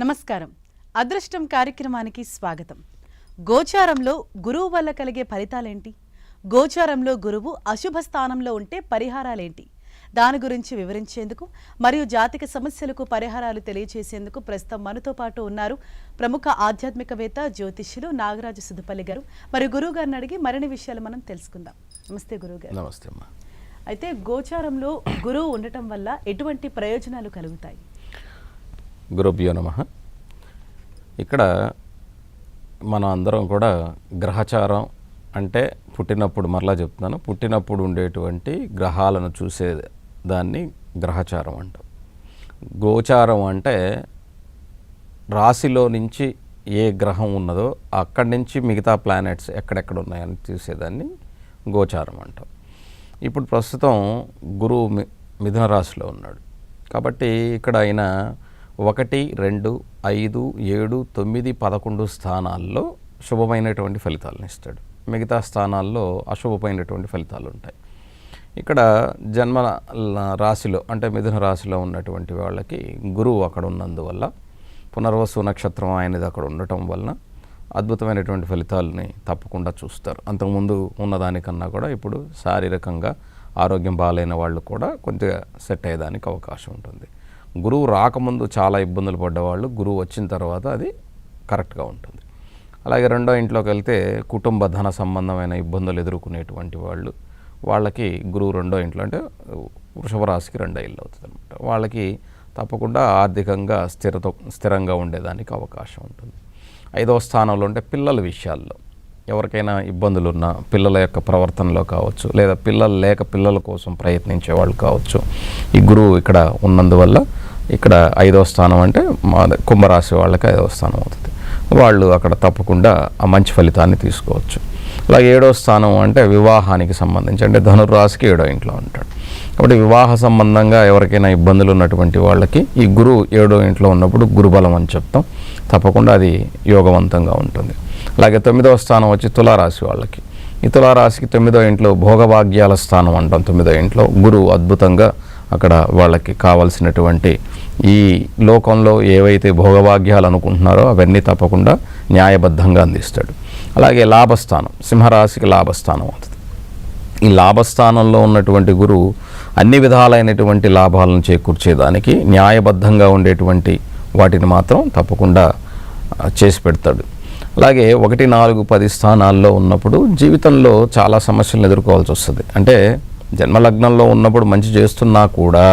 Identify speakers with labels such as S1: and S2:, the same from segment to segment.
S1: నమస్కారం. అదృష్టం కార్యక్రమానికి స్వాగతం. గోచారంలో గురువు వల్ల కలిగే ఫలితాలేంటి? గోచారంలో గురువు అశుభ స్థానంలో ఉంటే పరిహారాలేంటి? దాని గురించి వివరించేందుకు మరియు జాతిక సమస్యలకు పరిహారాలు తెలియజేసేందుకు ప్రస్తుతం మనతో పాటు ఉన్నారు ప్రముఖ ఆధ్యాత్మికవేత్త జ్యోతిష్యులు నాగరాజు సుధపల్లి గారు. మరియు గురువు గారిని అడిగి మరిన్ని విషయాలు మనం తెలుసుకుందాం. నమస్తే గురువు గారు.
S2: నమస్తే అమ్మా.
S1: అయితే గోచారంలో గురువు ఉండటం వల్ల ఎటువంటి ప్రయోజనాలు కలుగుతాయి?
S2: గురుభ్యో నమః. ఇక్కడ మనం అందరం కూడా గ్రహచారం అంటే పుట్టినప్పుడు, మరలా చెప్తున్నాను, పుట్టినప్పుడు ఉండేటువంటి గ్రహాలను చూసే దాన్ని గ్రహచారం అంటాం. గోచారం అంటే రాశిలో నుంచి ఏ గ్రహం ఉన్నదో అక్కడి నుంచి మిగతా ప్లానెట్స్ ఎక్కడెక్కడ ఉన్నాయని చూసేదాన్ని గోచారం అంటాం. ఇప్పుడు ప్రస్తుతం గురువు మిథున రాశిలో ఉన్నాడు కాబట్టి ఇక్కడ ఆయన 1, 2, 5, 7, 9, 11 స్థానాల్లో శుభమైనటువంటి ఫలితాలను ఇస్తాడు. మిగతా స్థానాల్లో అశుభమైనటువంటి ఫలితాలు ఉంటాయి. ఇక్కడ జన్మ రాశిలో అంటే మిథున రాశిలో ఉన్నటువంటి వాళ్ళకి గురువు అక్కడ ఉన్నందువల్ల, పునర్వసు నక్షత్రం ఆయనది అక్కడ ఉండటం వలన అద్భుతమైనటువంటి ఫలితాలని తప్పకుండా చూస్తారు. అంతకుముందు ఉన్నదానికన్నా కూడా ఇప్పుడు శారీరకంగా ఆరోగ్యం బాగాలేని వాళ్ళు కూడా కొద్దిగా సెట్ అయ్యేదానికి అవకాశం ఉంటుంది. గురువు రాకముందు చాలా ఇబ్బందులు పడ్డవాళ్ళు గురువు వచ్చిన తర్వాత అది కరెక్ట్గా ఉంటుంది. అలాగే రెండో ఇంట్లోకి వెళ్తే కుటుంబ ధన సంబంధమైన ఇబ్బందులు ఎదుర్కొనేటువంటి వాళ్ళకి గురువు రెండో ఇంట్లో అంటే వృషభ రాశికి రెండో ఇల్లు అవుతుంది అనమాట. వాళ్ళకి తప్పకుండా ఆర్థికంగా స్థిరంగా ఉండేదానికి అవకాశం ఉంటుంది. 5వ స్థానంలో ఉంటే పిల్లల విషయాల్లో ఎవరికైనా ఇబ్బందులు ఉన్నా పిల్లల యొక్క ప్రవర్తనలో కావచ్చు, లేదా పిల్లలు లేక పిల్లల కోసం ప్రయత్నించే వాళ్ళు కావచ్చు, ఈ గురువు ఇక్కడ ఉన్నందువల్ల ఇక్కడ 5వ స్థానం అంటే కుంభరాశి వాళ్ళకి 5వ స్థానం అవుతుంది. వాళ్ళు అక్కడ తప్పకుండా ఆ మంచి ఫలితాన్ని తీసుకోవచ్చు. అలాగే 7వ స్థానం అంటే వివాహానికి సంబంధించి అంటే ధనుర్రాశికి 7వ ఇంట్లో ఉంటాడు కాబట్టి వివాహ సంబంధంగా ఎవరికైనా ఇబ్బందులు ఉన్నటువంటి వాళ్ళకి ఈ గురువు 7వ ఇంట్లో ఉన్నప్పుడు గురుబలం అని చెప్తాం. తప్పకుండా అది యోగవంతంగా ఉంటుంది. అలాగే 9వ స్థానం వచ్చి తులారాశి వాళ్ళకి. ఈ తులారాశికి 9వ ఇంట్లో భోగభాగ్యాల స్థానం అంటాం. 9వ ఇంట్లో గురువు అద్భుతంగా అక్కడ వాళ్ళకి కావాల్సినటువంటి ఈ లోకంలో ఏవైతే భోగభాగ్యాలు అనుకుంటున్నారో అవన్నీ తప్పకుండా న్యాయబద్ధంగా అందిస్తాడు. అలాగే లాభస్థానం, సింహరాశికి లాభస్థానం అవుతుంది. ఈ లాభస్థానంలో ఉన్నటువంటి గురువు అన్ని విధాలైనటువంటి లాభాలను చేకూర్చేదానికి న్యాయబద్ధంగా ఉండేటువంటి వాటిని మాత్రం తప్పకుండా చేసి పెడతాడు. అలాగే 1, 4, 10 స్థానాల్లో ఉన్నప్పుడు జీవితంలో చాలా సమస్యలను ఎదుర్కోవాల్సి వస్తుంది. అంటే జన్మలగ్నంలో ఉన్నప్పుడు మంచి చేస్తున్నా కూడా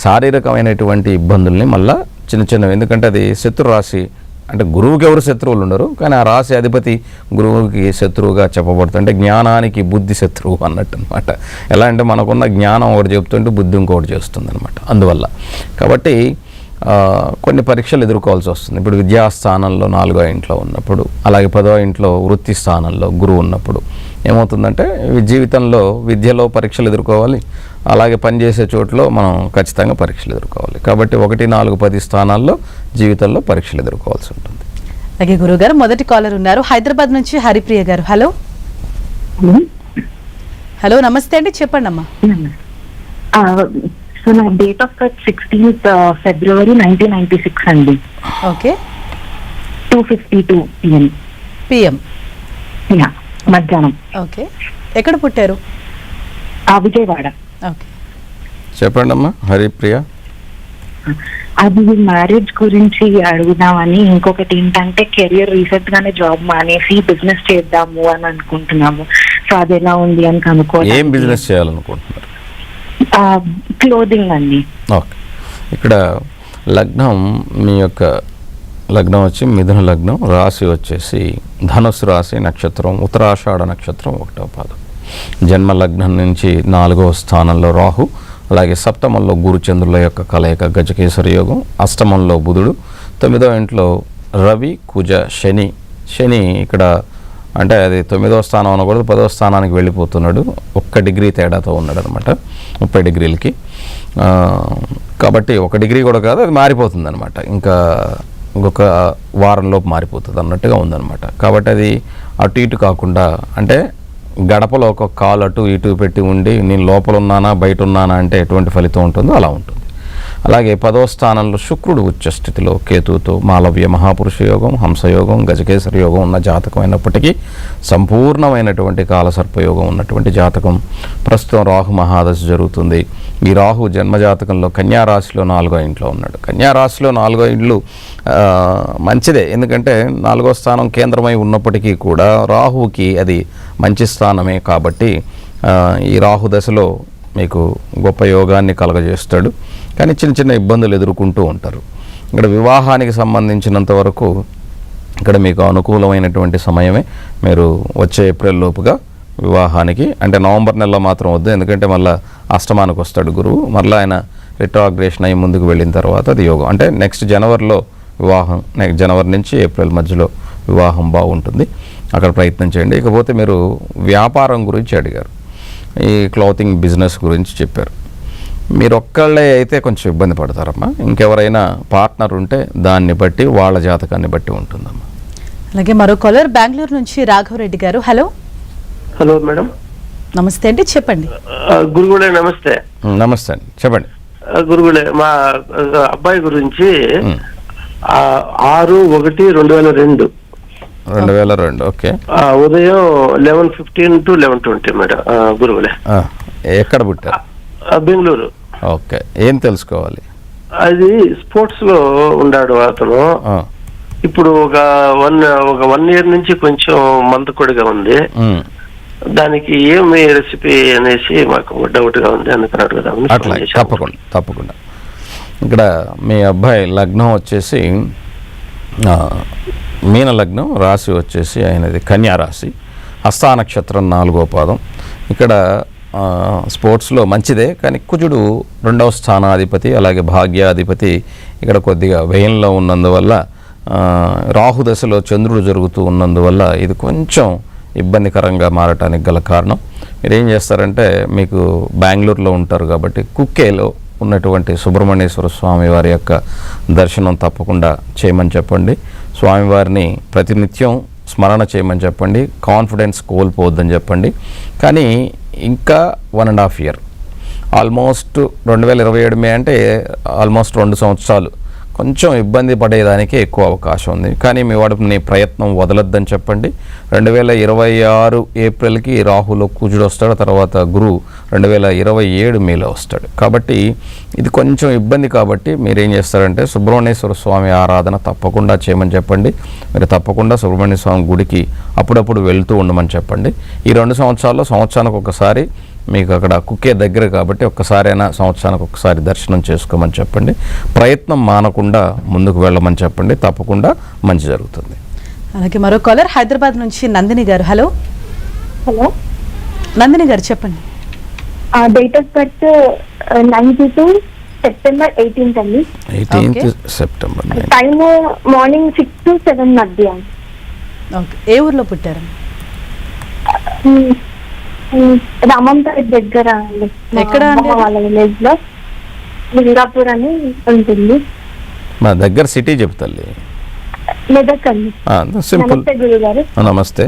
S2: శారీరకమైనటువంటి ఇబ్బందుల్ని మళ్ళీ చిన్నవి, ఎందుకంటే అది శత్రురాశి అంటే గురువుకి ఎవరు శత్రువులు ఉండరు, కానీ ఆ రాశి అధిపతి గురువుకి శత్రువుగా చెప్పబడుతుంది. అంటే జ్ఞానానికి బుద్ధి శత్రువు అన్నట్టు అనమాట. ఎలా అంటే మనకున్న జ్ఞానం ఒకటి చెప్తుంటే బుద్ధి ఇంకొకటి చేస్తుంది అనమాట. అందువల్ల కాబట్టి కొన్ని పరీక్షలు ఎదుర్కోవాల్సి వస్తుంది. ఇప్పుడు విద్యాస్థానంలో 4వ ఇంట్లో ఉన్నప్పుడు, అలాగే 10వ ఇంట్లో వృత్తి స్థానంలో గురువు ఉన్నప్పుడు ఏమవుతుందంటే జీవితంలో విద్యలో పరీక్షలు ఎదుర్కోవాలి, అలాగే పనిచేసే చోట్లో మనం ఖచ్చితంగా పరీక్షలు ఎదుర్కోవాలి. కాబట్టి 1, 4, 10 స్థానాల్లో జీవితంలో పరీక్షలు ఎదుర్కోవాల్సి ఉంటుంది.
S1: అలాగే గురువు గారు మొదటి కాలర్ ఉన్నారు హైదరాబాద్ నుంచి హరిప్రియ గారు. హలో హలో నమస్తే అండి, చెప్పండి అమ్మా.
S3: సో నా date of birth 16th February 1996 అండి.
S1: ఓకే.
S3: 2:52 PM. మధ్యాహ్నం.
S1: ఓకే. ఎక్కడ పుట్టారు?
S3: విజయవాడ.
S1: ఓకే,
S2: చెప్పండి అమ్మా హరిప్రియ.
S3: అది మ్యారేజ్ గురించి అడుగుదామని, ఇంకొకటి ఏంటంటే కెరియర్ రీసెంట్ గానే జాబ్ మానేసి బిజినెస్ చేద్దాము అని అనుకుంటున్నాము. సో అది ఎలా ఉంది అని కనుక్కోవాలి.
S2: ఏం బిజినెస్ చేయాలనుకుంటున్నారు?
S3: క్లోదింగ్ అండి.
S2: ఓకే. ఇక్కడ లగ్నం, మీ యొక్క లగ్నం వచ్చి మిథున లగ్నం, రాశి వచ్చేసి ధనుస్సు రాశి, నక్షత్రం ఉత్తరాషాఢ నక్షత్రం 1వ పాదం. జన్మ లగ్నం నుంచి 4వ స్థానంలో రాహు, అలాగే సప్తమంలో గురుచంద్రుల యొక్క కలయిక గజకేసరి యోగం, అష్టమంలో బుధుడు, 9వ ఇంట్లో రవి, కుజ, శని ఇక్కడ అంటే అది 9వ స్థానం అనకూడదు, 10వ స్థానానికి వెళ్ళిపోతున్నాడు. 1 డిగ్రీ తేడాతో ఉన్నాడు అనమాట 30 డిగ్రీలకి. కాబట్టి 1 డిగ్రీ కూడా కాదు, అది మారిపోతుంది అనమాట. ఇంకా ఇంకొక వారంలోపు మారిపోతుంది అన్నట్టుగా ఉందన్నమాట. కాబట్టి అది అటు ఇటు కాకుండా అంటే గడపలో ఒక కాలు అటు ఇటు పెట్టి ఉండి నేను లోపల ఉన్నానా బయట ఉన్నానా అంటే ఎటువంటి ఫలితం ఉంటుందో అలా ఉంటుంది. అలాగే 10వ స్థానంలో శుక్రుడు ఉచ్చస్థితిలో కేతువుతో మాలవ్య మహాపురుష యోగం, హంసయోగం, గజకేసరి యోగం ఉన్న జాతకం అయినప్పటికీ సంపూర్ణమైనటువంటి కాలసర్పయోగం ఉన్నటువంటి జాతకం. ప్రస్తుతం రాహు మహాదశ జరుగుతుంది. ఈ రాహు జన్మజాతకంలో కన్యారాశిలో 4వ ఇంట్లో ఉన్నాడు. కన్యారాశిలో 4వ ఇండ్లు మంచిదే, ఎందుకంటే 4వ స్థానం కేంద్రమై ఉన్నప్పటికీ కూడా రాహువుకి అది మంచి స్థానమే కాబట్టి ఈ రాహు దశలో మీకు గొప్ప యోగాన్ని కలగజేస్తాడు. కానీ చిన్న చిన్న ఇబ్బందులు ఎదుర్కొంటూ ఉంటారు. ఇక్కడ వివాహానికి సంబంధించినంత వరకు ఇక్కడ మీకు అనుకూలమైనటువంటి సమయమే. మీరు వచ్చే ఏప్రిల్ లోపుగా వివాహానికి, అంటే నవంబర్ నెలలో మాత్రం వద్దు, ఎందుకంటే మళ్ళీ అష్టమానికి వస్తాడు గురువు. మళ్ళీ ఆయన రిట్రాగ్రేషన్ అయ్యి ముందుకు వెళ్ళిన తర్వాత అది యోగం. అంటే నెక్స్ట్ జనవరిలో వివాహం, నెక్స్ట్ జనవరి నుంచి ఏప్రిల్ మధ్యలో వివాహం బాగుంటుంది. అక్కడ ప్రయత్నం చేయండి. ఇకపోతే మీరు వ్యాపారం గురించి అడిగారు, ఈ క్లాతింగ్ బిజినెస్ గురించి చెప్పారు. మీరు ఒక్కళ్ళే అయితే కొంచెం ఇబ్బంది పడతారమ్మా. ఇంకెవరైనా పార్ట్నర్ ఉంటే దాన్ని బట్టి, వాళ్ళ జాతకాన్ని బట్టి ఉంటుందమ్మా.
S1: అలాగే మరో కాలర్ బెంగళూరు నుంచి రాఘవరెడ్డి గారు. Hello
S4: hello madam.
S1: నమస్తే అండి, చెప్పండి.
S4: గురుగుడే నమస్తే.
S2: నమస్తే అండి, చెప్పండి.
S4: గురుగుడే మా అబ్బాయి గురించి 6/1/2002
S2: 2002. ఓకే.
S4: ఉదయం 11:15 to 11:20 మేడం. గురుగుడే.
S2: ఎక్కడ పుట్టారు?
S4: బెంగళూరు.
S2: ఓకే, ఏం తెలుసుకోవాలి?
S4: అది స్పోర్ట్స్ లో ఉన్నాడు అతను. ఇప్పుడు ఒక వన్ ఇయర్ నుంచి కొంచెం మందకొడిగా ఉంది. దానికి ఏమి రెసిపీ అనేసి మాకు డౌట్ గా ఉంది, అందుకని అడుగుదాం.
S2: అట్లా తప్పకుండా. ఇక్కడ మీ అబ్బాయి లగ్నం వచ్చేసి మీన లగ్నం, రాశి వచ్చేసి ఆయనది కన్యా రాశి, హస్తా నక్షత్రం 4వ పాదం. ఇక్కడ స్పోర్ట్స్లో మంచిదే, కానీ కుజుడు 2వ స్థానాధిపతి, అలాగే భాగ్యాధిపతి ఇక్కడ కొద్దిగా వ్యయంలో ఉన్నందువల్ల, రాహుదశలో చంద్రుడు జరుగుతూ ఉన్నందువల్ల ఇది కొంచెం ఇబ్బందికరంగా మారటానికి గల కారణం. మీరు ఏం చేస్తారంటే, మీకు బెంగళూరులో ఉంటారు కాబట్టి కుక్కేలో ఉన్నటువంటి సుబ్రహ్మణ్యేశ్వర స్వామి వారి యొక్క దర్శనం తప్పకుండా చేయమని చెప్పండి. స్వామివారిని ప్రతినిత్యం స్మరణ చేయమని చెప్పండి. కాన్ఫిడెన్స్ కోల్పోవద్దని చెప్పండి. కానీ ఇంకా 1.5 year, ఆల్మోస్ట్ 2027 మే అంటే ఆల్మోస్ట్ 2 సంవత్సరాలు కొంచెం ఇబ్బంది పడేదానికి ఎక్కువ అవకాశం ఉంది. కానీ మీ వాడిని ప్రయత్నం వదలొద్దని చెప్పండి. 2026 ఏప్రిల్కి రాహులో కుజుడు వస్తాడు, తర్వాత గురువు 2027 మేలో వస్తాడు. కాబట్టి ఇది కొంచెం ఇబ్బంది. కాబట్టి మీరేం చేస్తారంటే సుబ్రహ్మణ్యేశ్వర స్వామి ఆరాధన తప్పకుండా చేయమని చెప్పండి. మీరు తప్పకుండా సుబ్రహ్మణ్య స్వామి గుడికి అప్పుడప్పుడు వెళ్తూ ఉండమని చెప్పండి. ఈ 2 సంవత్సరాల్లో సంవత్సరానికి ఒకసారి, మీకు అక్కడ కుక్కే దగ్గర కాబట్టి ఒక్కసారైనా సంవత్సరానికి ఒకసారి దర్శనం చేసుకోమని చెప్పండి. ప్రయత్నం మానకుండా ముందుకు వెళ్ళమని చెప్పండి. తప్పకుండా మంచి జరుగుతుంది.
S1: అలాగే మరో కాలర్ హైదరాబాద్ నుంచి నందిని గారు. హలో నందిని గారు, చెప్పండి.
S3: Date of birth 92 September 18th అండి.
S2: 18th September.
S3: Time morning 6 to 7 మధ్య.
S1: ఓకే, ఏ ఊర్లో పుట్టారు?
S3: రామంపేట దగ్గర అండి.
S1: ఎక్కడ అండి?
S3: వాళ్ళ విలేజ్ లో లింగాపూర్ అని ఉంటుంది.
S2: మా దగ్గర సిటీ చెప్తాలి.
S3: మెదక్ అండి.
S2: సింపుల్.
S3: నమస్తే గురుగారు.
S2: నమస్తే,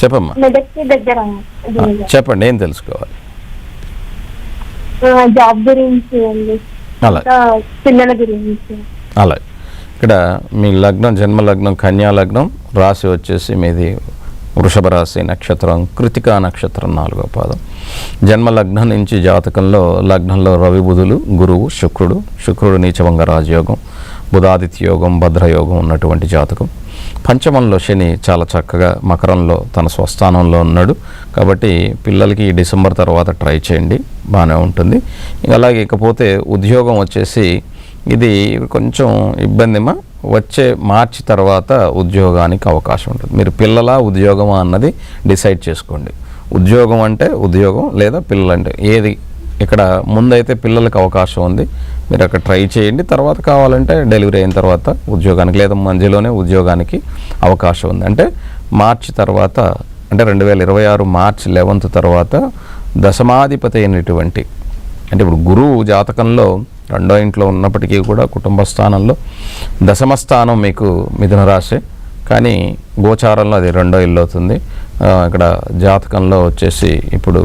S2: చెప్పమ్మా.
S3: మెదక్ దగ్గర
S2: చెప్పండి, ఏం తెలుసుకోవాలి?
S3: జాబ్ గురించి అండి, పిల్లల గురించి.
S2: అలా ఇక్కడ మీ లగ్నం, జన్మ లగ్నం కన్యా లగ్నం, రాశి వచ్చేసి మీది వృషభ రాశి, నక్షత్రం కృతికా నక్షత్రం 4వ పాదం. జన్మ లగ్నం నుంచి జాతకంలో లగ్నంలో రవి బుధులు, గురువు, శుక్రుడు నీచభంగ రాజయోగం, బుధాదిత్య యోగం, భద్రయోగం ఉన్నటువంటి జాతకం. పంచమంలో శని చాలా చక్కగా మకరంలో తన స్వస్థానంలో ఉన్నాడు. కాబట్టి పిల్లలకి డిసెంబర్ తర్వాత ట్రై చేయండి, బాగానే ఉంటుంది. అలాగే ఇకపోతే ఉద్యోగం వచ్చేసి ఇది కొంచెం ఇబ్బందిమా, వచ్చే మార్చి తర్వాత ఉద్యోగానికి అవకాశం ఉంటుంది. మీరు పిల్లల ఉద్యోగమా అన్నది డిసైడ్ చేసుకోండి. ఉద్యోగం అంటే ఉద్యోగం, లేదా పిల్లలంటే ఏది. ఇక్కడ ముందైతే పిల్లలకు అవకాశం ఉంది, మీరు అక్కడ ట్రై చేయండి. తర్వాత కావాలంటే డెలివరీ అయిన తర్వాత ఉద్యోగానికి, లేదా మధ్యలోనే ఉద్యోగానికి అవకాశం ఉంది. అంటే మార్చి తర్వాత, అంటే 2026 మార్చి 11th తర్వాత దశమాధిపతి అయినటువంటి, అంటే ఇప్పుడు గురువు జాతకంలో 2వ ఇంట్లో ఉన్నప్పటికీ కూడా కుటుంబ స్థానంలో, దశమ స్థానం మీకు మిథున రాశి, కానీ గోచారంలో అది 2వ ఇల్లు అవుతుంది. ఇక్కడ జాతకంలో వచ్చేసి ఇప్పుడు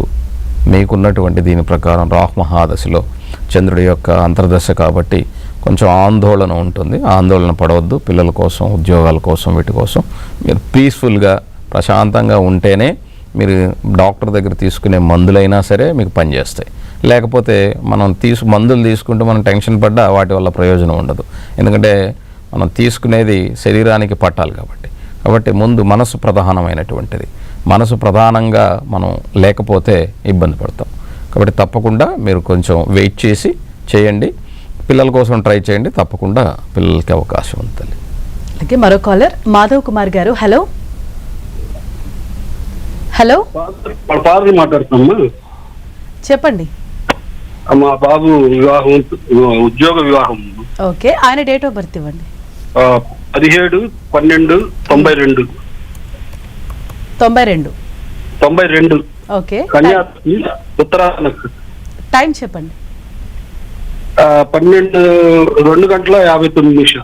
S2: మీకున్నటువంటి దీని ప్రకారం రాహు మహాదశలో చంద్రుడి యొక్క అంతర్దశ కాబట్టి కొంచెం ఆందోళన ఉంటుంది. ఆందోళన పడవద్దు. పిల్లల కోసం, ఉద్యోగాల కోసం, వీటి కోసం మీరు పీస్ఫుల్గా ప్రశాంతంగా ఉంటేనే మీరు డాక్టర్ దగ్గర తీసుకునే మందులైనా సరే మీకు పనిచేస్తాయి. లేకపోతే మనం మందులు తీసుకుంటూ మనం టెన్షన్ పడ్డా వాటి వల్ల ప్రయోజనం ఉండదు. ఎందుకంటే మనం తీసుకునేది శరీరానికి పట్టాలి కాబట్టి ముందు మనసు ప్రధానమైనటువంటిది. మనసు ప్రధానంగా మనం లేకపోతే ఇబ్బంది పడతాం. కాబట్టి తప్పకుండా మీరు కొంచెం వెయిట్ చేసి చేయండి. పిల్లల కోసం ట్రై చేయండి. తప్పకుండా పిల్లలకి అవకాశం ఉంటుంది.
S1: అలాగే మరో కాలర్ మాధవ్ కుమార్ గారు. హలో హలో
S5: ఫాదర్ మాట్లాడుతున్నామ్మా.
S1: చెప్పండి.
S5: మా బాబు వివాహం, ఉద్యోగ వివాహం.
S1: ఓకే, ఆయన డేట్ ఆఫ్ బర్త్ ఇవ్వండి.
S5: 17/12/92.
S1: 92. ఓకే,
S5: కన్యారాశి, ఉత్తరాయణ.
S1: టైం చెప్పండి.
S5: 12:02:59.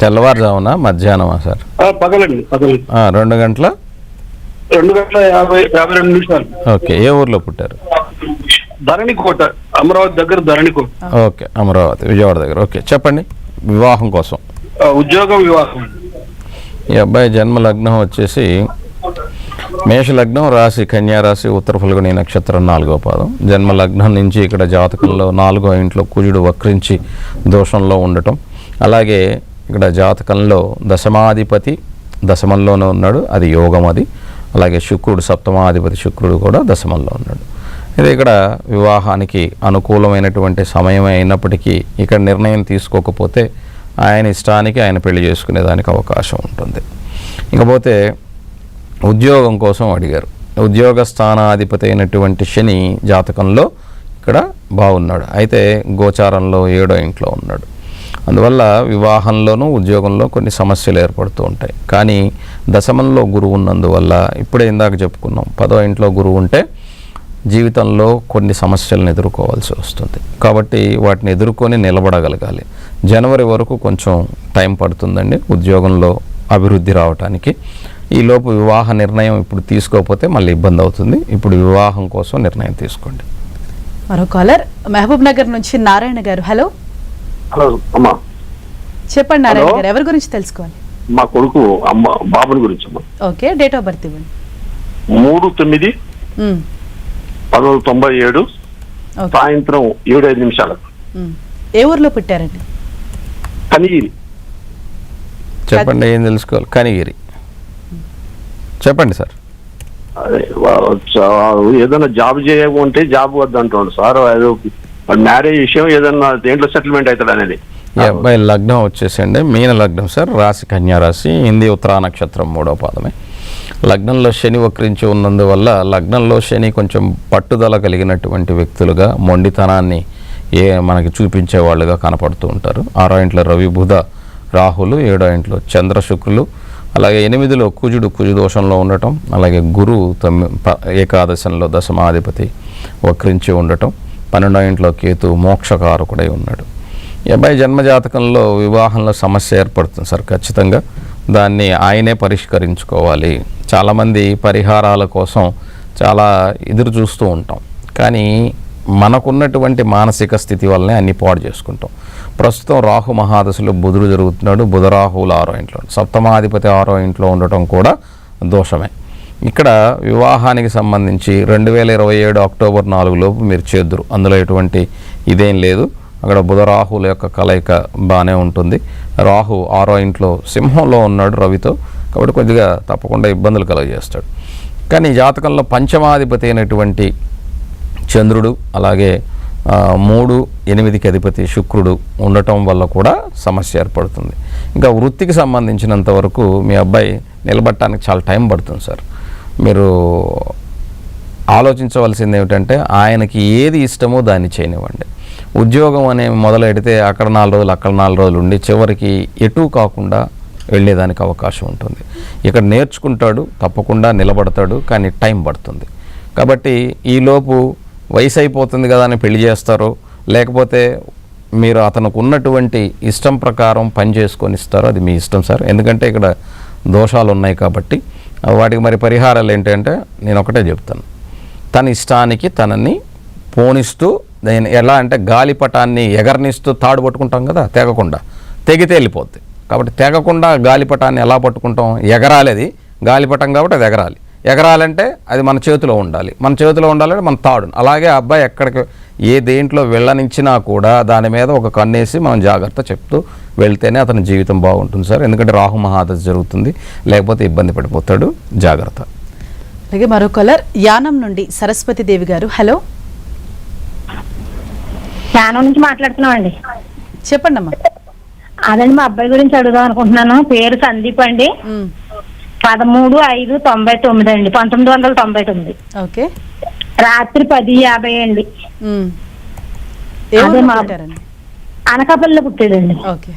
S2: తెల్లవారుజామున మధ్యాహ్నమా సార్?
S5: పగలండి.
S2: 2 గంటల
S5: 2:52.
S2: ఓకే. ఏ ఊర్లో పుట్టారు?
S5: ధరణికోట, అమరావతి దగ్గర ధరణికోట.
S2: ఓకే, అమరావతి, విజయవాడ దగ్గర. ఓకే, చెప్పండి. వివాహం కోసం.
S5: ఉద్యోగం, వివాహం.
S2: ఈ అబ్బాయి జన్మ లగ్నం వచ్చేసి మేష లగ్నం, రాశి కన్యారాశి, ఉత్తర ఫల్గుని నక్షత్రం 4వ పాదం. జన్మ లగ్నం నుంచి ఇక్కడ జాతకంలో 4వ ఇంట్లో కుజుడు వక్రించి దోషంలో ఉండటం, అలాగే ఇక్కడ జాతకంలో దశమాధిపతి దశమంలోనే ఉన్నాడు, అది యోగం. అది అలాగే శుక్రుడు, సప్తమాధిపతి శుక్రుడు కూడా దశమంలో ఉన్నాడు. ఇది ఇక్కడ వివాహానికి అనుకూలమైనటువంటి సమయం అయినప్పటికీ ఇక్కడ నిర్ణయం తీసుకోకపోతే ఆయన ఇష్టానికి ఆయన పెళ్లి చేసుకునేదానికి అవకాశం ఉంటుంది. ఇకపోతే ఉద్యోగం కోసం అడిగారు. ఉద్యోగ స్థానాధిపతి అయినటువంటి శని జాతకంలో ఇక్కడ బాగున్నాడు, అయితే గోచారంలో 7వ ఇంట్లో ఉన్నాడు. అందువల్ల వివాహంలోనూ ఉద్యోగంలో కొన్ని సమస్యలు ఏర్పడుతూ ఉంటాయి. కానీ దశమంలో గురువు ఉన్నందువల్ల ఇప్పుడే ఇందాక చెప్పుకున్నాం, 10వ ఇంట్లో గురువు ఉంటే జీవితంలో కొన్ని సమస్యలను ఎదుర్కోవాల్సి వస్తుంది. కాబట్టి వాటిని ఎదుర్కొని నిలబడగలగాలి. జనవరి వరకు కొంచెం టైం పడుతుందండి ఉద్యోగంలో అభివృద్ధి రావడానికి. ఈలోపు వివాహ నిర్ణయం ఇప్పుడు తీసుకోకపోతే మళ్ళీ ఇబ్బంది అవుతుంది. ఇప్పుడు వివాహం కోసం నిర్ణయం తీసుకోండి.
S1: మరో కాలర్ మహబూబ్ నగర్ నుంచి నారాయణ గారు. హలో
S5: హలో అమ్మా.
S1: చెప్పండి నారాయణ గారు, ఎవరి గురించి తెలుసుకోవాలి?
S5: మా కొడుకు బాబుని గురించి అమ్మా.
S1: ఓకే, డేట్ ఆఫ్ బర్త్ ఇవ్వండి.
S5: 3/9/1997 సాయంత్రం 7:05.
S1: ఏ ఊర్లో పుట్టారండి?
S5: కనిగిరి.
S2: చెప్పండి, ఏం తెలుసుకోవాలి? కనిగిరి. చెప్పండి సార్.
S5: ఏదైనా జాబ్ చేయకుంటే జాబ్ వద్దు అంటున్నాడు సార్. మ్యారేజ్ విషయం ఏదన్నా దేంట్లో సెటిల్మెంట్ అవుతాడు అనేది.
S2: ఈ అబ్బాయి లగ్నం వచ్చేసండి మీన లగ్నం సార్, రాశి కన్యారాశి, హిందీ ఉత్తరా నక్షత్రం 3వ పాదమే. లగ్నంలో శని వక్రించి ఉన్నందువల్ల లగ్నంలో శని కొంచెం పట్టుదల కలిగినటువంటి వ్యక్తులుగా, మొండితనాన్ని మనకి చూపించే వాళ్ళుగా కనపడుతూ ఉంటారు. 6వ ఇంట్లో రవి బుధ రాహులు, 7వ ఇంట్లో చంద్ర శుక్రులు, అలాగే 8లో కుజుడు కుజుదోషంలో ఉండటం, అలాగే గురువు ఏకాదశంలో దశమాధిపతి వక్రించి ఉండటం, 12వ ఇంట్లో కేతు మోక్షకారకుడై ఉన్నాడు. ఈ అబ్బాయి జన్మజాతకంలో వివాహంలో సమస్య ఏర్పడుతుంది సార్. ఖచ్చితంగా దాన్ని ఆయనే పరిష్కరించుకోవాలి. చాలామంది పరిహారాల కోసం చాలా ఎదురు చూస్తూ ఉంటాం, కానీ మనకున్నటువంటి మానసిక స్థితి వల్లనే అన్ని పాడు చేసుకుంటాం. ప్రస్తుతం రాహు మహాదశలో బుధుడు జరుగుతున్నాడు. బుధరాహువులు 6వ ఇంట్లో, సప్తమాధిపతి 6వ ఇంట్లో ఉండటం కూడా దోషమే. ఇక్కడ వివాహానికి సంబంధించి 2027 అక్టోబర్ 4 లోపు మీరు చేద్దురు, అందులో ఎటువంటి ఇదేం లేదు. అక్కడ బుధరాహుల యొక్క కలయిక బాగానే ఉంటుంది. రాహు 6వ ఇంట్లో సింహంలో ఉన్నాడు రవితో, కాబట్టి కొద్దిగా తప్పకుండా ఇబ్బందులు కలుగజేస్తాడు. కానీ జాతకంలో పంచమాధిపతి అయినటువంటి చంద్రుడు, అలాగే 3-8కి అధిపతి శుక్రుడు ఉండటం వల్ల కూడా సమస్య ఏర్పడుతుంది. ఇంకా వృత్తికి సంబంధించినంత వరకు మీ అబ్బాయి నిలబడటానికి చాలా టైం పడుతుంది సార్. మీరు ఆలోచించవలసింది ఏమిటంటే ఆయనకి ఏది ఇష్టమో దాన్ని చేయనివ్వండి. ఉద్యోగం అనే మొదలెడితే అక్కడ 4 రోజులు అక్కడ 4 రోజులు ఉండి చివరికి ఎటు కాకుండా వెళ్ళేదానికి అవకాశం ఉంటుంది. ఇక్కడ నేర్చుకుంటాడు, తప్పకుండా నిలబడతాడు, కానీ టైం పడుతుంది. కాబట్టి ఈలోపు వయసు అయిపోతుంది కదా అని పెళ్లి చేస్తారో, లేకపోతే మీరు అతనికి ఉన్నటువంటి ఇష్టం ప్రకారం పని చేసుకొని ఇస్తారో అది మీ ఇష్టం సార్. ఎందుకంటే ఇక్కడ దోషాలు ఉన్నాయి కాబట్టి వాటికి మరి పరిహారాలు ఏంటంటే నేను ఒకటే చెప్తాను. తన ఇష్టానికి తనని పోనిస్తూ, నేను ఎలా అంటే గాలిపటాన్ని ఎగరనిస్తూ తాడు పట్టుకుంటాం కదా, తెగకుండా, తెగితే వెళ్ళిపోద్ది. కాబట్టి తెగకుండా గాలిపటాన్ని ఎలా పట్టుకుంటాం? ఎగరాలి, అది గాలిపటం కాబట్టి అది ఎగరాలి. ఎగరాలంటే అది మన చేతిలో ఉండాలి, మన చేతిలో ఉండాలంటే మన తాడు. అలాగే ఆ అబ్బాయి ఎక్కడికి ఏ దేంట్లో వెళ్ళనించినా కూడా దాని మీద ఒక కన్నేసి మనం జాగ్రత్త చెప్తూ వెళ్తేనే అతని జీవితం బాగుంటుంది సార్. ఎందుకంటే రాహు మహాదశ జరుగుతుంది, లేకపోతే ఇబ్బంది పడిపోతాడు. జాగ్రత్త.
S1: అలాగే మరో కలర్ యానం నుండి సరస్వతి దేవి గారు. హలో,
S6: యానం నుంచి మాట్లాడుతున్నామండి.
S1: చెప్పండి అమ్మా.
S6: అదండి, మా అబ్బాయి గురించి అడుగుదాం అనుకుంటున్నాను. పేరు సందీప్ అండి. 13/5/99 అండి, 1999.
S1: ఓకే.
S6: రాత్రి 10:50 అండి. అదే మా అనకాపల్లిలో పుట్టాడండి.
S1: ఓకే,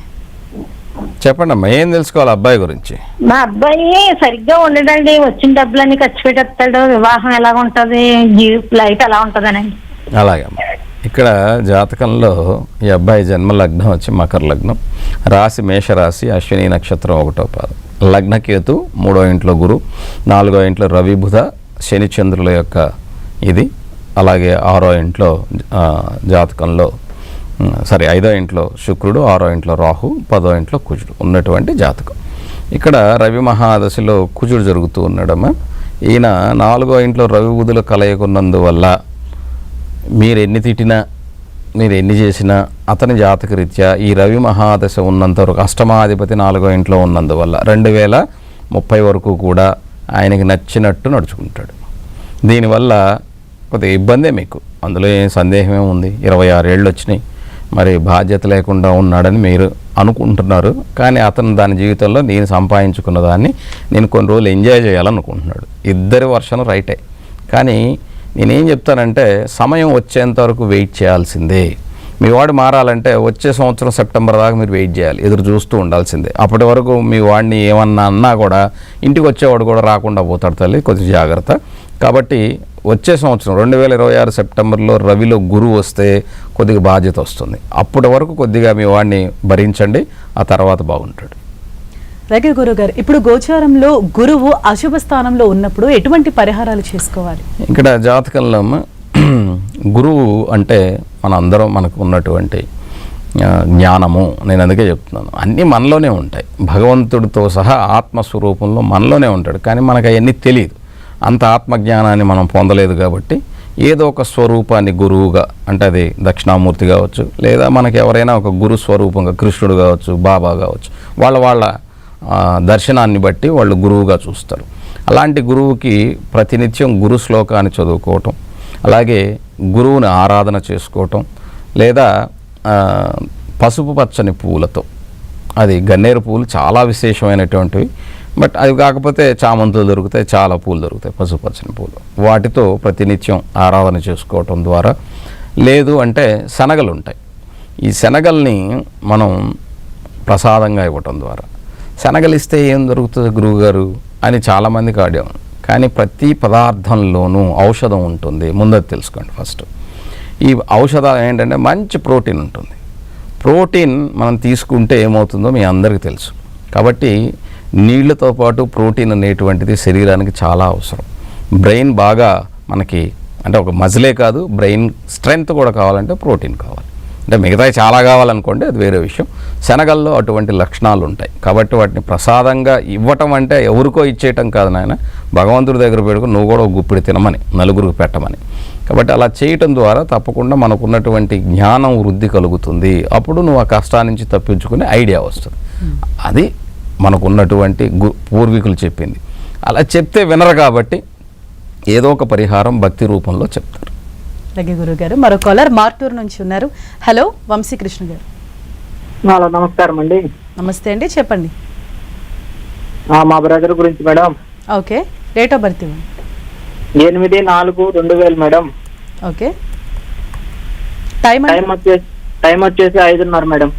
S2: చెప్పండి అమ్మా, ఏం తెలుసుకోవాలి అబ్బాయి గురించి?
S6: మా అబ్బాయి సరిగ్గా ఉండడండి, వచ్చిన డబ్బులన్నీ ఖర్చు పెట్టేస్తాడు. వివాహం ఎలా ఉంటది, లైఫ్ ఎలా ఉంటదనండి.
S2: అలాగమ్మా, ఇక్కడ జాతకంలో ఈ అబ్బాయి జన్మ లగ్నం వచ్చి మకర లగ్నం, రాశి మేషరాశి, అశ్విని నక్షత్రం 1వ పాదం, లగ్నకేతు 3వ ఇంట్లో గురు, 4వ ఇంట్లో రవి బుధ శని చంద్రుల యొక్క ఇది, అలాగే 6వ ఇంట్లో జాతకంలో 5వ ఇంట్లో శుక్రుడు, 6వ ఇంట్లో రాహు, 10వ ఇంట్లో కుజుడు ఉన్నటువంటి జాతకం. ఇక్కడ రవి మహాదశలో కుజుడు జరుగుతూ ఉన్నాడమ్మా. ఈయన 4వ ఇంట్లో రవి బుధుల కలయికున్నందువల్ల మీరు ఎన్ని తిట్టినా, మీరు ఎన్ని చేసినా అతని జాతకరీత్యా ఈ రవి మహాదశ ఉన్నంతవరకు, అష్టమాధిపతి 4వ ఇంట్లో ఉన్నందువల్ల 2030 వరకు కూడా ఆయనకి నచ్చినట్టు నడుచుకుంటాడు. దీనివల్ల కొద్దిగా ఇబ్బందే మీకు, అందులో ఏం సందేహమే ఉంది. 26 ఏళ్ళు వచ్చినాయి, మరి బాధ్యత లేకుండా ఉన్నాడని మీరు అనుకుంటున్నారు. కానీ అతను దాని జీవితంలో నేను సంపాదించుకున్న దాన్ని నేను కొన్ని రోజులు ఎంజాయ్ చేయాలనుకుంటున్నాడు. ఇద్దరి వర్షన్ రైటే. కానీ నేనేం చెప్తానంటే సమయం వచ్చేంత వరకు వెయిట్ చేయాల్సిందే. మీ వాడు మారాలంటే వచ్చే సంవత్సరం సెప్టెంబర్ దాకా మీరు వెయిట్ చేయాలి, ఎదురు చూస్తూ ఉండాల్సిందే. అప్పటి వరకు మీ వాడిని ఏమన్నా అన్నా కూడా ఇంటికి వచ్చేవాడు కూడా రాకుండా పోతాడు తల్లి, కొద్దిగా జాగ్రత్త. కాబట్టి వచ్చే సంవత్సరం 2026 సెప్టెంబర్లో రవిలో గురువు వస్తే కొద్దిగా బాధ్యత వస్తుంది. అప్పటి వరకు కొద్దిగా మీ వాడిని భరించండి, ఆ తర్వాత బాగుంటాడు.
S1: అలాగే గురువు గారు, ఇప్పుడు గోచారంలో గురువు అశుభ స్థానంలో ఉన్నప్పుడు ఎటువంటి పరిహారాలు చేసుకోవాలి?
S2: ఇక్కడ జాతకంలో గురువు అంటే మనందరం మనకు ఉన్నటువంటి జ్ఞానము, నేను అందుకే చెప్తున్నాను, అన్నీ మనలోనే ఉంటాయి. భగవంతుడితో సహా ఆత్మస్వరూపంలో మనలోనే ఉంటాడు. కానీ మనకు అవన్నీ తెలియదు, అంత ఆత్మజ్ఞానాన్ని మనం పొందలేదు. కాబట్టి ఏదో ఒక స్వరూపాన్ని గురువుగా, అంటే అది దక్షిణామూర్తి కావచ్చు, లేదా మనకి ఎవరైనా ఒక గురు స్వరూపంగా కృష్ణుడు కావచ్చు, బాబా కావచ్చు, వాళ్ళ దర్శనాన్ని బట్టి వాళ్ళు గురువుగా చూస్తారు. అలాంటి గురువుకి ప్రతినిత్యం గురు శ్లోకాన్ని చదువుకోవటం, అలాగే గురువుని ఆరాధన చేసుకోవటం, లేదా పసుపు పచ్చని పూలతో, అది గన్నేరు పూలు చాలా విశేషమైనటువంటివి. బట్ అవి కాకపోతే చామంతులు దొరుకుతాయి, చాలా పూలు దొరుకుతాయి, పసుపు పచ్చని పూలు. వాటితో ప్రతినిత్యం ఆరాధన చేసుకోవటం ద్వారా, లేదు అంటే శనగలు ఉంటాయి, ఈ శనగల్ని మనం ప్రసాదంగా ఇవ్వటం ద్వారా. శనగలు ఇస్తే ఏం దొరుకుతుంది గురువుగారు అని చాలామందికి ఆడాము. కానీ ప్రతి పదార్థంలోనూ ఔషధం ఉంటుంది, ముందది తెలుసుకోండి ఫస్ట్. ఈ ఔషధం ఏంటంటే మంచి ప్రోటీన్ ఉంటుంది. ప్రోటీన్ మనం తీసుకుంటే ఏమవుతుందో మీ అందరికీ తెలుసు. కాబట్టి నీళ్లతో పాటు ప్రోటీన్ అనేటువంటిది శరీరానికి చాలా అవసరం. బ్రెయిన్ బాగా మనకి, అంటే ఒక మజిలే కాదు, బ్రెయిన్ స్ట్రెంగ్త్ కూడా కావాలంటే ప్రోటీన్ కావాలి. అంటే మిగతాయి చాలా కావాలనుకోండి, అది వేరే విషయం. శనగల్లో అటువంటి లక్షణాలు ఉంటాయి. కాబట్టి వాటిని ప్రసాదంగా ఇవ్వటం అంటే ఎవరికో ఇచ్చేయటం కాదు నాయన, భగవంతుడి దగ్గర పెట్టుకుని నువ్వు కూడా ఒక గుప్పిడి తినమని, నలుగురికి పెట్టమని. కాబట్టి అలా చేయటం ద్వారా తప్పకుండా మనకున్నటువంటి జ్ఞానం వృద్ధి కలుగుతుంది. అప్పుడు నువ్వు ఆ కష్టాల నుంచి తప్పించుకునే ఐడియా వస్తుంది. అది మనకున్నటువంటి పూర్వీకులు చెప్పింది. అలా చెప్తే వినరు కాబట్టి ఏదో ఒక పరిహారం భక్తి రూపంలో చెప్తారు.
S1: అలాగే గురువు గారు, మరో కాలర్ మార్టూరు నుంచి ఉన్నారు. హలో, వంశీకృష్ణ గారు.
S7: హలో, నమస్కారం అండి.
S1: నమస్తే అండి, చెప్పండి.
S7: మా బ్రదర్ గురించి madam.
S1: Okay, date of birth ఇవ్వండి.
S7: 8/4/2000 మేడం.
S1: ఓకే, టైం
S7: వచ్చేసి 5:30 మేడం.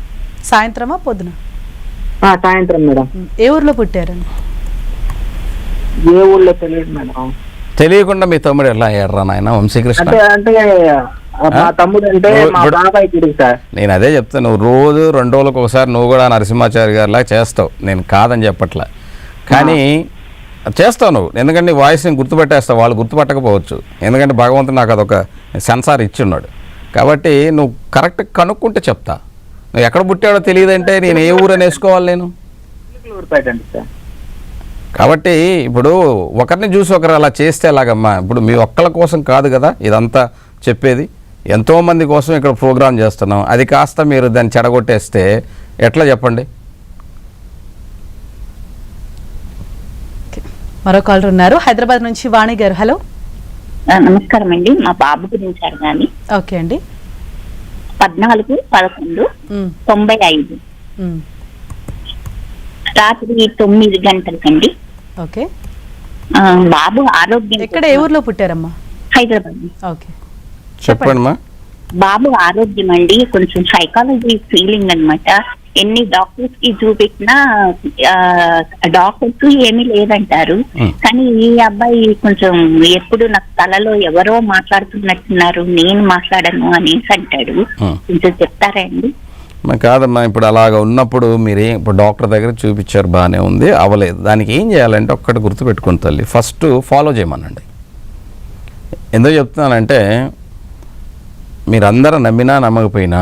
S1: సాయంత్రమా పొద్దున?
S7: సాయంత్రం మేడం.
S1: ఏ ఊర్లో పుట్టారండి?
S7: ఏ ఊళ్ళో తెలియదు మేడం.
S2: తెలియకుండా మీ తమ్ముడు ఎలా ఎర్రా నాయన వంశీకృష్ణ?
S7: అంటే మా తమ్ముడు అంటే మా బాబాయ్ తిరిగి సార్.
S2: నేను అదే చెప్తాను, నువ్వు రోజు 2 రోజులకు ఒకసారి నువ్వు కూడా నరసింహాచారి గారిలా చేస్తావు, నేను కాదని చెప్పట్లా. కానీ చేస్తాను, ఎందుకంటే వాయిస్ నేను గుర్తుపెట్టేస్తాను, వాళ్ళు గుర్తుపట్టకపోవచ్చు, ఎందుకంటే భగవంతుడు నాకు అదొక సెన్సార్ ఇచ్చున్నాడు. కాబట్టి నువ్వు కరెక్ట్ కనుక్కుంటే చెప్తా. నువ్వు ఎక్కడ పుట్టాడో తెలియదంటే నేను ఏ ఊరని వేసుకోవాలి నేను?
S7: ఊరిపేటండి సార్.
S2: కాబట్టి ఇప్పుడు ఒకరిని చూసి ఒకరు అలా చేస్తే ఎలాగమ్మా? ఇప్పుడు మీ ఒక్కళ్ళ కోసం కాదు కదా ఇదంతా చెప్పేది, ఎంతోమంది కోసం ఇక్కడ ప్రోగ్రామ్ చేస్తున్నాం. అది కాస్త మీరు దాన్ని చెడగొట్టేస్తే ఎట్లా చెప్పండి?
S1: మరో కాలర్ ఉన్నారు హైదరాబాద్ నుంచి, వాణి గారు. హలో.
S6: నమస్కారం అండి. మా బాబు గురించి అడగాలి.
S1: ఓకే అండి.
S6: 14/11/95 రాత్రి 9 గంటలకండి.
S1: ఓకే.
S6: బాబు ఆరోగ్యం
S1: ఎక్కడ, ఏ ఊర్లో పుట్టారమ్మా?
S6: హైదరాబాద్.
S1: ఓకే,
S2: చెప్పండి మా.
S6: బాబు ఆరోగ్యం అండి కొంచెం సైకాలజీ ఫీలింగ్ అన్నమాట. ఎన్ని డాక్టర్స్ కి చూపించినా డాక్టర్స్ ఏమీ లేదంటారు. కానీ ఈ అబ్బాయి కొంచెం ఎప్పుడు నాకు తలలో ఎవరో మాట్లాడుతున్నట్టున్నారు, నేను మాట్లాడను అనేసి అంటాడు. కొంచెం చెప్తారా అండి?
S2: కాదమ్మా, ఇప్పుడు అలాగ ఉన్నప్పుడు మీరేం, ఇప్పుడు డాక్టర్ దగ్గర చూపించారు, బాగానే ఉంది, అవ్వలేదు. దానికి ఏం చేయాలంటే ఒక్కటి గుర్తుపెట్టుకుని తల్లి, ఫస్ట్ ఫాలో చేయమనండి. ఎందుకు చెప్తున్నానంటే మీరందరూ నమ్మినా నమ్మకపోయినా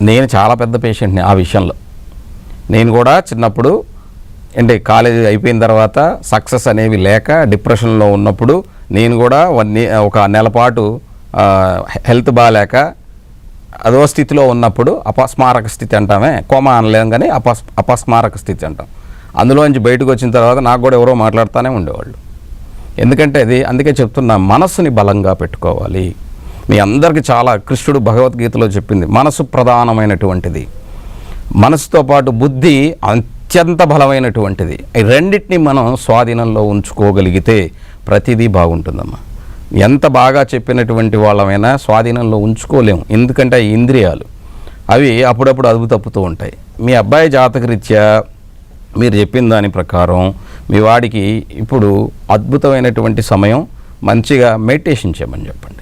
S2: నేను చాలా పెద్ద పేషెంట్ని ఆ విషయంలో. నేను కూడా చిన్నప్పుడు అంటే కాలేజీ అయిపోయిన తర్వాత సక్సెస్ అనేవి లేక డిప్రెషన్లో ఉన్నప్పుడు నేను కూడా ఒక నెల పాటు హెల్త్ బాగాలేక అదో స్థితిలో ఉన్నప్పుడు అపస్మారక స్థితి అంటామే, కోమా అనలేం కానీ అపస్మారక స్థితి అంటాం. అందులోంచి బయటకు వచ్చిన తర్వాత నాకు కూడా ఎవరో మాట్లాడుతూనే ఉండేవాళ్ళు. ఎందుకంటే అది అందుకే చెప్తున్నా, మనస్సుని బలంగా పెట్టుకోవాలి. మీ అందరికీ చాలా కృష్ణుడు భగవద్గీతలో చెప్పింది, మనసు ప్రధానమైనటువంటిది, మనసుతో పాటు బుద్ధి అత్యంత బలమైనటువంటిది. ఈ రెండింటిని మనం స్వాధీనంలో ఉంచుకోగలిగితే ప్రతిదీ బాగుంటుందమ్మా. ఎంత బాగా చెప్పినటువంటి వాళ్ళమైనా స్వాధీనంలో ఉంచుకోలేము, ఎందుకంటే ఈ ఇంద్రియాలు అవి అప్పుడప్పుడు అదుపు తప్పుతూ ఉంటాయి. మీ అబ్బాయి జాతకరీత్యా మీరు చెప్పిన దాని ప్రకారం మీ వాడికి ఇప్పుడు అద్భుతమైనటువంటి సమయం, మంచిగా మెడిటేషన్ చేయమని చెప్పండి.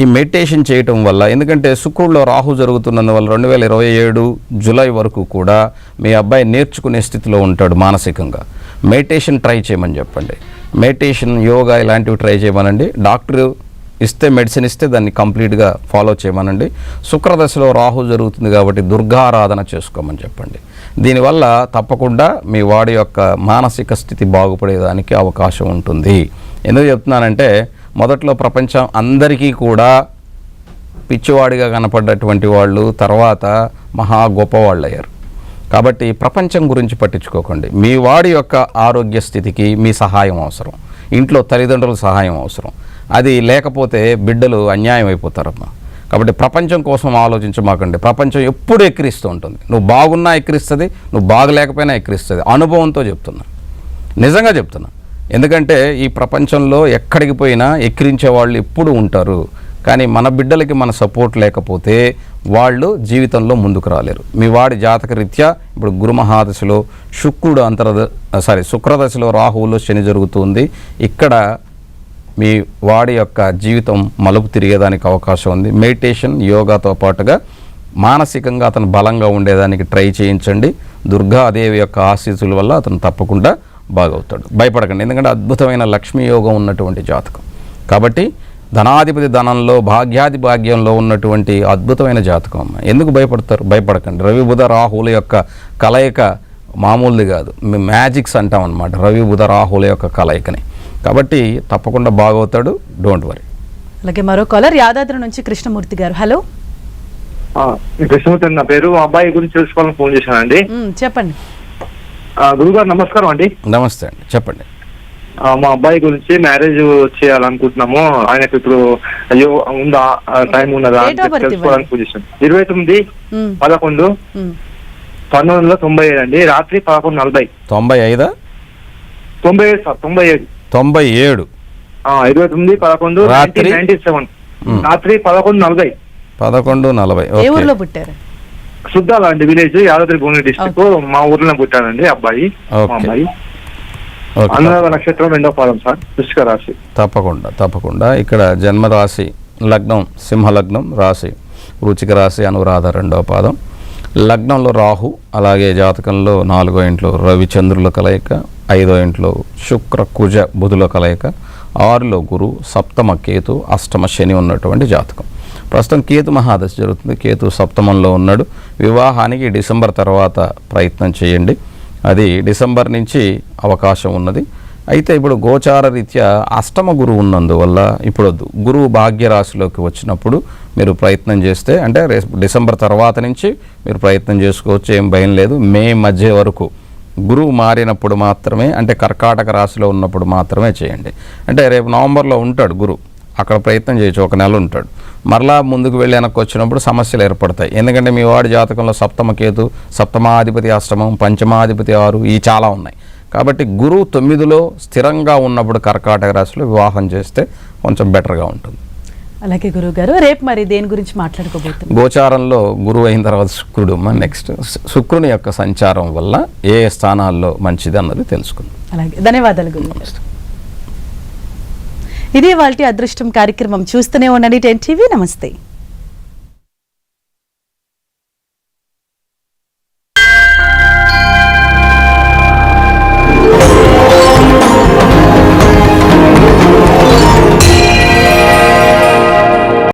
S2: ఈ మెడిటేషన్ చేయటం వల్ల, ఎందుకంటే శుక్రుడిలో రాహు జరుగుతున్నందువల్ల 2027 జూలై వరకు కూడా మీ అబ్బాయి నేర్చుకునే స్థితిలో ఉంటాడు మానసికంగా. మెడిటేషన్ ట్రై చేయమని చెప్పండి. మెడిటేషన్, యోగా ఇలాంటివి ట్రై చేయమనండి. డాక్టర్ ఇస్తే మెడిసిన్ ఇస్తే దాన్ని కంప్లీట్గా ఫాలో చేయమనండి. శుక్రదశలో రాహు జరుగుతుంది కాబట్టి దుర్గారాధన చేసుకోమని చెప్పండి. దీనివల్ల తప్పకుండా మీ వాడి యొక్క మానసిక స్థితి బాగుపడేదానికి అవకాశం ఉంటుంది. ఎందుకు చెప్తున్నానంటే మొదట్లో ప్రపంచం అందరికీ కూడా పిచ్చివాడిగా కనపడ్డటువంటి వాళ్ళు తర్వాత మహా గొప్పవాళ్ళు అయ్యారు. కాబట్టి ప్రపంచం గురించి పట్టించుకోకండి. మీ వాడి యొక్క ఆరోగ్య స్థితికి మీ సహాయం అవసరం, ఇంట్లో తల్లిదండ్రుల సహాయం అవసరం. అది లేకపోతే బిడ్డలు అన్యాయం అయిపోతారమ్మా. కాబట్టి ప్రపంచం కోసం ఆలోచించమాకండి. ప్రపంచం ఎప్పుడు ఎక్కిరిస్తూ ఉంటుంది. నువ్వు బాగున్నా ఎక్కిరిస్తుంది, నువ్వు బాగలేకపోయినా ఎక్కిరిస్తుంది. అనుభవంతో చెప్తున్నా, నిజంగా చెప్తున్నా. ఎందుకంటే ఈ ప్రపంచంలో ఎక్కడికి పోయినా ఎక్కిరించే వాళ్ళు ఎప్పుడు ఉంటారు. కానీ మన బిడ్డలకి మన సపోర్ట్ లేకపోతే వాళ్ళు జీవితంలో ముందుకు రాలేరు. మీ వాడి జాతక రీత్యా ఇప్పుడు గురుమహాదశలో శుక్రుడు శుక్రదశలో రాహువులో శని జరుగుతుంది. ఇక్కడ మీ వాడి యొక్క జీవితం మలుపు తిరిగేదానికి అవకాశం ఉంది. మెడిటేషన్, యోగాతో పాటుగా మానసికంగా అతను బలంగా ఉండేదానికి ట్రై చేయించండి. దుర్గాదేవి యొక్క ఆశీస్సుల వల్ల అతను తప్పకుండా బాగవుతాడు. భయపడకండి, ఎందుకంటే అద్భుతమైన లక్ష్మీ యోగం ఉన్నటువంటి జాతకం కాబట్టి ధనాధిపతి ధనంలో, భాగ్యాది భాగ్యంలో ఉన్నటువంటి అద్భుతమైన జాతకం అమ్మ. ఎందుకు భయపడతారు? భయపడకండి. రవి బుధ రాహుల యొక్క కలయిక మామూలుది కాదు, మేము మ్యాజిక్స్ అంటాం అన్నమాట, రవి బుధ రాహుల యొక్క కలయికని. కాబట్టి తప్పకుండా బాగవుతాడు, డోంట్ వరీ.
S1: అలాగే మరో కాలర్ యాదాద్రి నుంచి కృష్ణమూర్తి గారు. హలో.
S7: కృష్ణమూర్తి నా పేరు. అబ్బాయి గురించి తెలుసుకోవాలని ఫోన్ చేశానండి.
S1: చెప్పండి.
S7: గురుగారు నమస్కారం అండి.
S2: నమస్తే అండి, చెప్పండి.
S7: మా అబ్బాయి గురించి మ్యారేజ్ చేయాలనుకుంటున్నాము. ఆయనకు ఇప్పుడు అయ్యో ఉందా, టైం ఉన్నదా తెలుసుకోవాలని ఫోన్ చేశాను. 29/11/1997 అండి. రాత్రి 11:40.
S2: 95?
S7: 97 సార్, 97.
S2: 97.
S7: 29/11/1997 రాత్రి 11:40.
S2: 11:40.
S1: ఏ ఊర్లో పుట్టారు?
S7: సుద్దాల అండి, విలేజ్, యాదాద్రి భువనగిరి డిస్ట్రిక్ట్. మా ఊర్లో పుట్టానండి అబ్బాయి. మా అబ్బాయి అనురాధ నక్షత్రం 2వ పాదం సార్, వృశ్చిక రాశి.
S2: తప్పకుండా ఇక్కడ జన్మరాశి లగ్నం సింహలగ్నం, రాశి వృశ్చిక రాశి, అనురాధ 2వ పాదం. లగ్నంలో రాహు, అలాగే జాతకంలో 4వ ఇంట్లో రవిచంద్రుల కలయిక, 5వ ఇంట్లో శుక్ర కుజ బుధుల కలయిక, 6లో గురు, 7మ కేతు, 8మ శని ఉన్నటువంటి జాతకం. ప్రస్తుతం కేతు మహాదశ జరుగుతుంది. కేతు 7మంలో ఉన్నాడు. వివాహానికి డిసెంబర్ తర్వాత ప్రయత్నం చేయండి, అది డిసెంబర్ నుంచి అవకాశం ఉన్నది. అయితే ఇప్పుడు గోచార రీత్యా 8మ గురువు ఉన్నందువల్ల ఇప్పుడు గురువు భాగ్యరాశిలోకి వచ్చినప్పుడు మీరు ప్రయత్నం చేస్తే, అంటే డిసెంబర్ తర్వాత నుంచి మీరు ప్రయత్నం చేసుకోవచ్చు, ఏం భయం లేదు. మే మధ్య వరకు గురువు మారినప్పుడు మాత్రమే, అంటే కర్కాటక రాశిలో ఉన్నప్పుడు మాత్రమే చేయండి. అంటే రేపు నవంబర్లో ఉంటాడు గురువు, అక్కడ ప్రయత్నం చేయొచ్చు, 1 నెల ఉంటాడు. మరలా ముందుకు వెళ్ళి వెనక్కి వచ్చినప్పుడు సమస్యలు ఏర్పడతాయి. ఎందుకంటే మీ వాడి జాతకంలో 7మ కేతు, 7మాధిపతి 8మం, 5మాధిపతి 6, ఇవి చాలా ఉన్నాయి. కాబట్టి గురువు 9లో స్థిరంగా ఉన్నప్పుడు కర్కాటక రాశిలో వివాహం చేస్తే కొంచెం బెటర్గా ఉంటుంది.
S1: అలాగే గురువు గారు, రేపు మరి దేని గురించి మాట్లాడుకోబోతున్నాం?
S2: గోచారంలో గురువు అయిన తర్వాత శుక్రుడు, నెక్స్ట్ శుక్రుని యొక్క సంచారం వల్ల ఏ స్థానాల్లో మంచిది అన్నది తెలుసుకుందాం.
S1: అలాగే, ధన్యవాదాలు గురువు గారు. ఇది వాళ్ళ అదృష్టం కార్యక్రమం. చూస్తూనే ఉండండి 10 TV. నమస్తే.